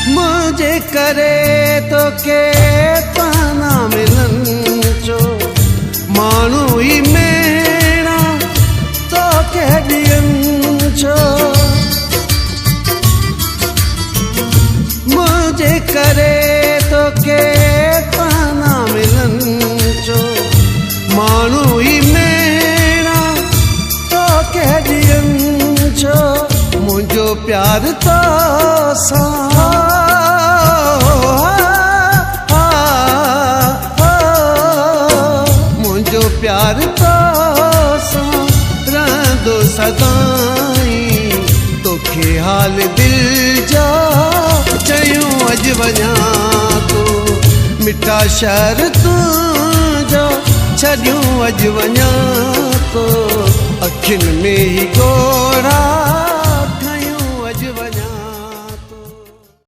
मुझे करे तो के ताना मिलन जो मानू ही मेरा तो के दियन जो मुझे करे तो के ताना मिलन जो मानू ही मेरा तो के दियन जो मुझो प्यार तो सा प्यार तो रंदो सदाई तोखे हाल दिल जा चयूं अज वञा तो मिठा शहर तुंहिंजा छॾियूं अज वञा तो अखियुनि में ही गोरा